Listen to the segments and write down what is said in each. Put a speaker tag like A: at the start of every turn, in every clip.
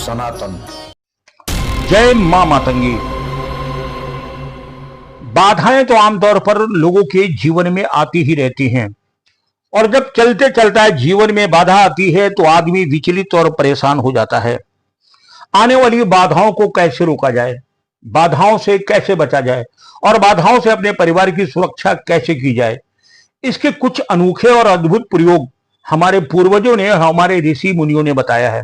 A: सनातन।
B: जय मां मातंगी। बाधाएं तो आमतौर पर लोगों के जीवन में आती ही रहती हैं और जब चलते चलता जीवन में बाधा आती है तो आदमी विचलित और परेशान हो जाता है। आने वाली बाधाओं को कैसे रोका जाए, बाधाओं से कैसे बचा जाए और बाधाओं से अपने परिवार की सुरक्षा कैसे की जाए, इसके कुछ अनोखे और अद्भुत प्रयोग हमारे पूर्वजों ने, हमारे ऋषि मुनियों ने बताया है।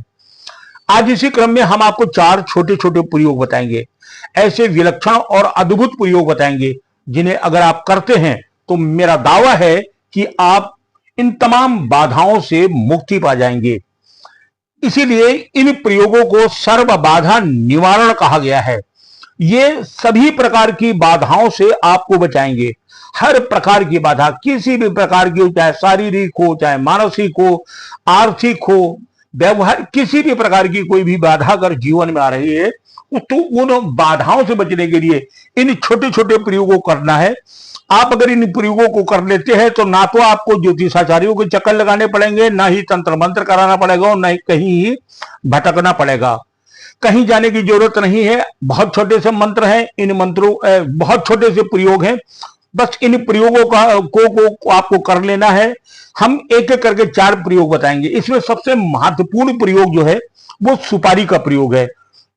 B: आज इसी क्रम में हम आपको 4 छोटे छोटे प्रयोग बताएंगे, ऐसे विलक्षण और अद्भुत प्रयोग बताएंगे जिन्हें अगर आप करते हैं तो मेरा दावा है कि आप इन तमाम बाधाओं से मुक्ति पा जाएंगे। इसीलिए इन प्रयोगों को सर्व बाधा निवारण कहा गया है। ये सभी प्रकार की बाधाओं से आपको बचाएंगे। हर प्रकार की बाधा, किसी भी प्रकार की हो, चाहे शारीरिक हो, चाहे मानसिक हो, आर्थिक हो, व्यवहार, किसी भी प्रकार की कोई भी बाधा अगर जीवन में आ रही है तो उन बाधाओं से बचने के लिए इन छोटे छोटे प्रयोगों को करना है। आप अगर इन प्रयोगों को कर लेते हैं तो ना तो आपको ज्योतिषाचार्यों के चक्कर लगाने पड़ेंगे, ना ही तंत्र मंत्र कराना पड़ेगा और ना ही कहीं भटकना पड़ेगा। कहीं जाने की जरूरत नहीं है। बहुत छोटे से मंत्र हैं, इन मंत्रों बहुत छोटे से प्रयोग हैं। बस इन प्रयोगों को आपको कर लेना है। हम एक एक करके 4 प्रयोग बताएंगे। इसमें सबसे महत्वपूर्ण प्रयोग जो है वो सुपारी का प्रयोग है।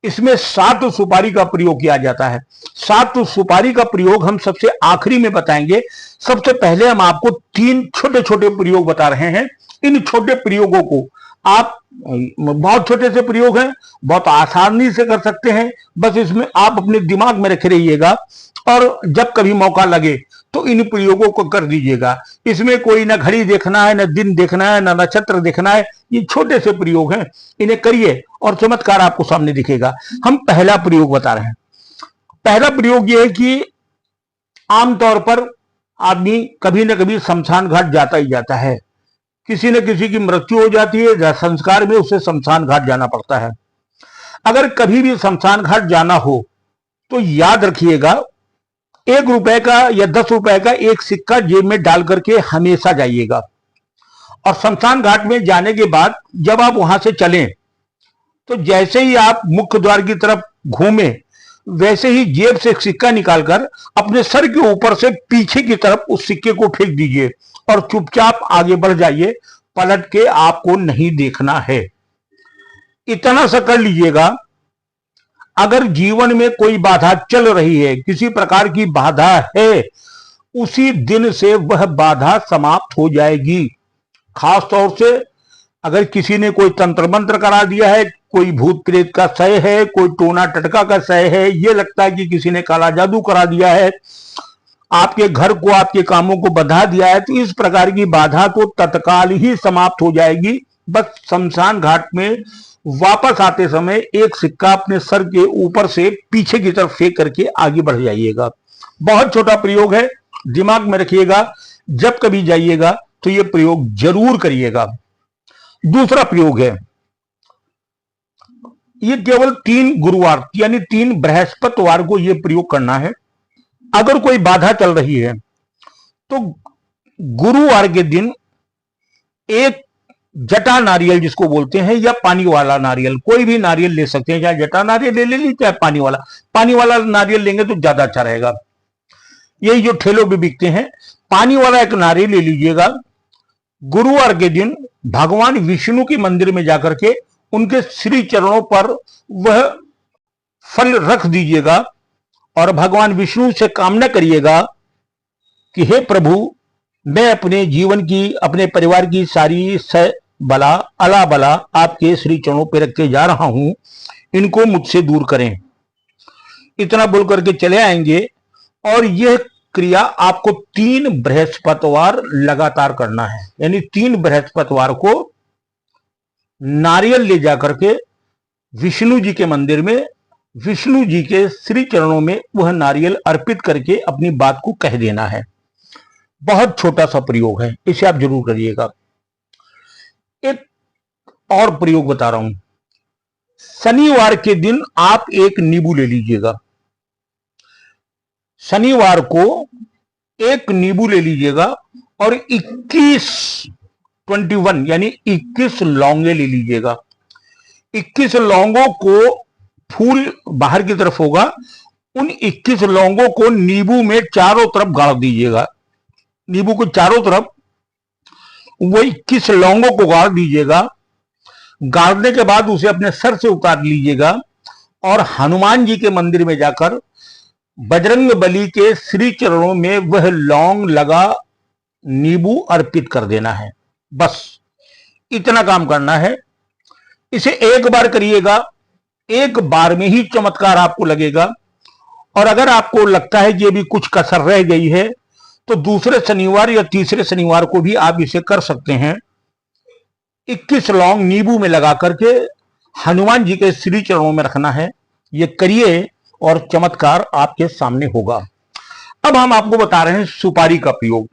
B: इसमें 7 सुपारी का प्रयोग किया जाता है। 7 सुपारी का प्रयोग हम सबसे आखिरी में बताएंगे। सबसे पहले हम आपको 3 छोटे छोटे प्रयोग बता रहे हैं। इन छोटे प्रयोगों को आप, बहुत छोटे से प्रयोग हैं, बहुत आसानी से कर सकते हैं। बस इसमें आप अपने दिमाग में रखे रहिएगा और जब कभी मौका लगे तो इन प्रयोगों को कर दीजिएगा। इसमें कोई ना घड़ी देखना है, ना दिन देखना है, ना नक्षत्र देखना है। ये छोटे से प्रयोग हैं, इन्हें करिए और चमत्कार आपको सामने दिखेगा। हम पहला प्रयोग बता रहे हैं। पहला प्रयोग यह है कि आमतौर पर आदमी कभी ना कभी शमशान घाट जाता ही जाता है। किसी न किसी की मृत्यु हो जाती है, संस्कार में उसे शमशान घाट जाना पड़ता है। अगर कभी भी शमशान घाट जाना हो तो याद रखिएगा, 1 रुपए का या 10 रुपए का एक सिक्का जेब में डाल करके हमेशा जाइएगा। और शमशान घाट में जाने के बाद जब आप वहां से चलें तो जैसे ही आप मुख्य द्वार की तरफ घूमें, वैसे ही जेब से एक सिक्का निकालकर अपने सर के ऊपर से पीछे की तरफ उस सिक्के को फेंक दीजिए और चुपचाप आगे बढ़ जाइए। पलट के आपको नहीं देखना है। इतना सा कर लीजिएगा। अगर जीवन में कोई बाधा चल रही है, किसी प्रकार की बाधा है, उसी दिन से वह बाधा समाप्त हो जाएगी। खास तौर से अगर किसी ने कोई तंत्र मंत्र करा दिया है, कोई भूत प्रेत का सय है, कोई टोना टटका का सय है, ये लगता है कि किसी ने काला जादू करा दिया है, आपके घर को, आपके कामों को बधा दिया है, तो इस प्रकार की बाधा तो तत्काल ही समाप्त हो जाएगी। बस शमशान घाट में वापस आते समय एक सिक्का अपने सर के ऊपर से पीछे की तरफ फेंक करके आगे बढ़ जाइएगा। बहुत छोटा प्रयोग है, दिमाग में रखिएगा। जब कभी जाइएगा तो यह प्रयोग जरूर करिएगा। दूसरा प्रयोग है, यह केवल 3 गुरुवार यानी 3 बृहस्पतिवार को यह प्रयोग करना है। अगर कोई बाधा चल रही है तो गुरुवार के दिन एक जटा नारियल जिसको बोलते हैं, या पानी वाला नारियल, कोई भी नारियल ले सकते हैं, चाहे जटा नारियल ले लीजिए चाहे पानी वाला नारियल लेंगे तो ज्यादा अच्छा रहेगा। यही जो ठेलों पे बिकते हैं, पानी वाला एक नारियल ले लीजिएगा। गुरुवार के दिन भगवान विष्णु के मंदिर में जाकर के उनके श्री चरणों पर वह फल रख दीजिएगा और भगवान विष्णु से कामना करिएगा कि हे प्रभु, मैं अपने जीवन की, अपने परिवार की सारी बला अला बला आपके श्री चरणों पर रख के जा रहा हूं, इनको मुझसे दूर करें। इतना बोल करके चले आएंगे और यह क्रिया आपको 3 बृहस्पतिवार लगातार करना है। यानी 3 बृहस्पतिवार को नारियल ले जाकर के विष्णु जी के मंदिर में, विष्णु जी के श्री चरणों में वह नारियल अर्पित करके अपनी बात को कह देना है। बहुत छोटा सा प्रयोग है, इसे आप जरूर करिएगा। एक और प्रयोग बता रहा हूं। शनिवार के दिन आप एक नींबू ले लीजिएगा। शनिवार को एक नींबू ले लीजिएगा और 21 यानी 21 लौंगे ले लीजिएगा। 21 लौंगों को, फूल बाहर की तरफ होगा, उन 21 लौंगों को नींबू में चारों तरफ गाड़ दीजिएगा। नींबू को चारों तरफ वो 21 लौंगों को गाड़ दीजिएगा। गाड़ने के बाद उसे अपने सर से उतार लीजिएगा और हनुमान जी के मंदिर में जाकर बजरंग बली के श्री चरणों में वह लौंग लगा नींबू अर्पित कर देना है। बस इतना काम करना है। इसे एक बार करिएगा, एक बार में ही चमत्कार आपको लगेगा। और अगर आपको लगता है कि अभी कुछ कसर रह गई है तो दूसरे शनिवार या तीसरे शनिवार को भी आप इसे कर सकते हैं। 21 लौंग नींबू में लगा करके हनुमान जी के श्री चरणों में रखना है। ये करिए और चमत्कार आपके सामने होगा। अब हम आपको बता रहे हैं सुपारी का प्रयोग।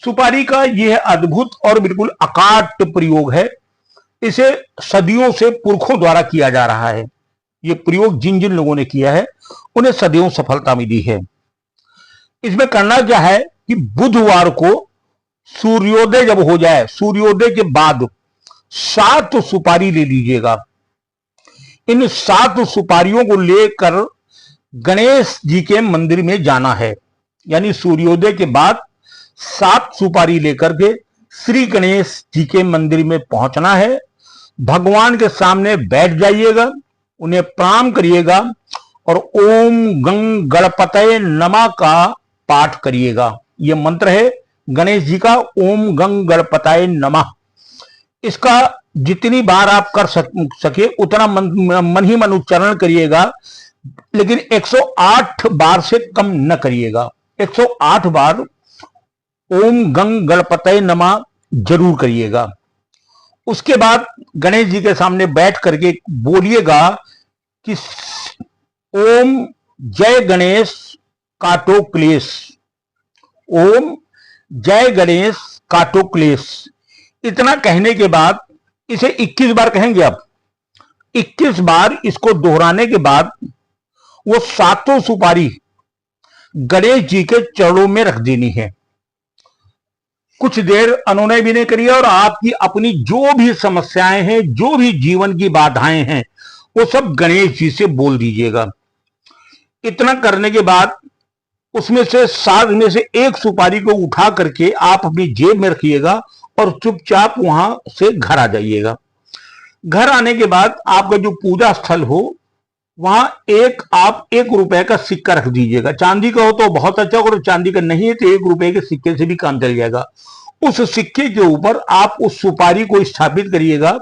B: सुपारी का यह अद्भुत और बिल्कुल अकाट प्रयोग है। इसे सदियों से पुरखों द्वारा किया जा रहा है। यह प्रयोग जिन जिन लोगों ने किया है उन्हें सदियों सफलता मिली है। इसमें करना क्या है कि बुधवार को सूर्योदय जब हो जाए, सूर्योदय के बाद 7 सुपारी ले लीजिएगा। इन 7 सुपारियों को लेकर गणेश जी के मंदिर में जाना है। यानी सूर्योदय के बाद 7 सुपारी लेकर के श्री गणेश जी के मंदिर में पहुंचना है। भगवान के सामने बैठ जाइएगा, उन्हें प्रणाम करिएगा और ओम गंग गणपतये नमः का पाठ करिएगा। यह मंत्र है गणेश जी का, ओम गंग गणपतये नमः। इसका जितनी बार आप कर सके उतना मन ही मन उच्चारण करिएगा, लेकिन 108 बार से कम न करिएगा। 108 बार ओम गंग गणपतये नमः जरूर करिएगा। उसके बाद गणेश जी के सामने बैठ करके बोलिएगा कि ओम जय गणेश काटो क्लेश, ओम जय गणेश काटो क्लेश। इतना कहने के बाद इसे 21 बार कहेंगे। आप 21 बार इसको दोहराने के बाद वो 7 सुपारी गणेश जी के चरणों में रख देनी है। कुछ देर अनुनय विनय करिए और आपकी अपनी जो भी समस्याएं हैं, जो भी जीवन की बाधाएं हैं, वो सब गणेश जी से बोल दीजिएगा। इतना करने के बाद उसमें से 7 में से एक सुपारी को उठा करके आप अपनी जेब में रखिएगा और चुपचाप वहां से घर आ जाइएगा। घर आने के बाद आपका जो पूजा स्थल हो वहां आप 1 रुपए का सिक्का रख दीजिएगा। चांदी का हो तो बहुत अच्छा, अगर चांदी का नहीं है तो 1 रुपए के सिक्के से भी काम चल जाएगा। उस सिक्के के ऊपर आप उस सुपारी को स्थापित करिएगा,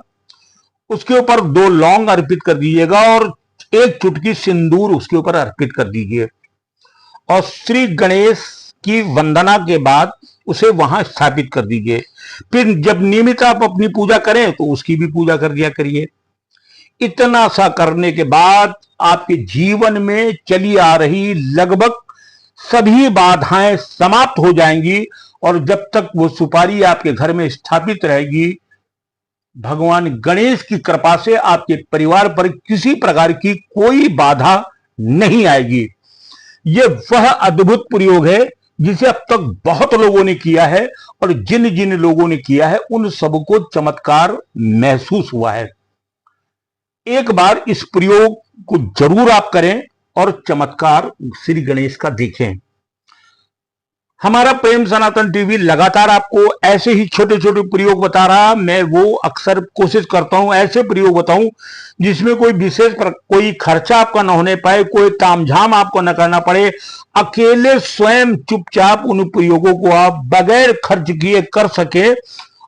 B: उसके ऊपर 2 लौंग अर्पित कर दीजिएगा और 1 चुटकी सिंदूर उसके ऊपर अर्पित कर दीजिए और श्री गणेश की वंदना के बाद उसे वहां स्थापित कर दीजिए। फिर जब नियमित आप अपनी पूजा करें तो उसकी भी पूजा कर दिया करिए। इतना सा करने के बाद आपके जीवन में चली आ रही लगभग सभी बाधाएं समाप्त हो जाएंगी और जब तक वो सुपारी आपके घर में स्थापित रहेगी, भगवान गणेश की कृपा से आपके परिवार पर किसी प्रकार की कोई बाधा नहीं आएगी। यह वह अद्भुत प्रयोग है जिसे अब तक बहुत लोगों ने किया है और जिन जिन लोगों ने किया है उन सबको चमत्कार महसूस हुआ है। एक बार इस प्रयोग को जरूर आप करें और चमत्कार श्री गणेश का देखें। हमारा प्रेम सनातन टीवी लगातार आपको ऐसे ही छोटे छोटे प्रयोग बता रहा। मैं वो अक्सर कोशिश करता हूं ऐसे प्रयोग बताऊं जिसमें कोई विशेष कोई खर्चा आपका न होने पाए, कोई तामझाम आपको न करना पड़े। अकेले स्वयं चुपचाप उन प्रयोगों को आप बगैर खर्च किए कर सके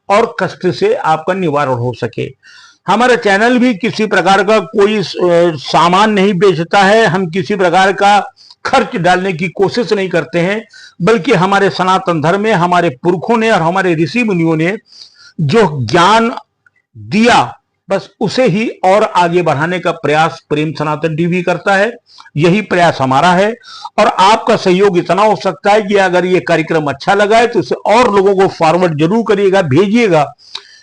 B: और कष्ट से आपका निवारण हो सके। हमारा चैनल भी किसी प्रकार का कोई सामान नहीं बेचता है, हम किसी प्रकार का खर्च डालने की कोशिश नहीं करते हैं, बल्कि हमारे सनातन धर्म में हमारे पुरखों ने और हमारे ऋषि मुनियों ने जो ज्ञान दिया बस उसे ही और आगे बढ़ाने का प्रयास प्रेम सनातन टीवी करता है। यही प्रयास हमारा है और आपका सहयोग इतना हो सकता है कि अगर ये कार्यक्रम अच्छा लगा है तो इसे और लोगों को फॉरवर्ड जरूर करिएगा, भेजिएगा,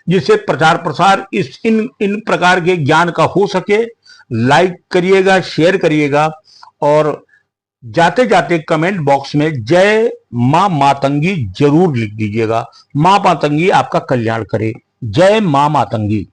B: जिससे प्रचार प्रसार इन प्रकार के ज्ञान का हो सके। लाइक करिएगा, शेयर करिएगा और जाते जाते कमेंट बॉक्स में जय मां मातंगी जरूर लिख दीजिएगा। मां मातंगी आपका कल्याण करे। जय मां मातंगी।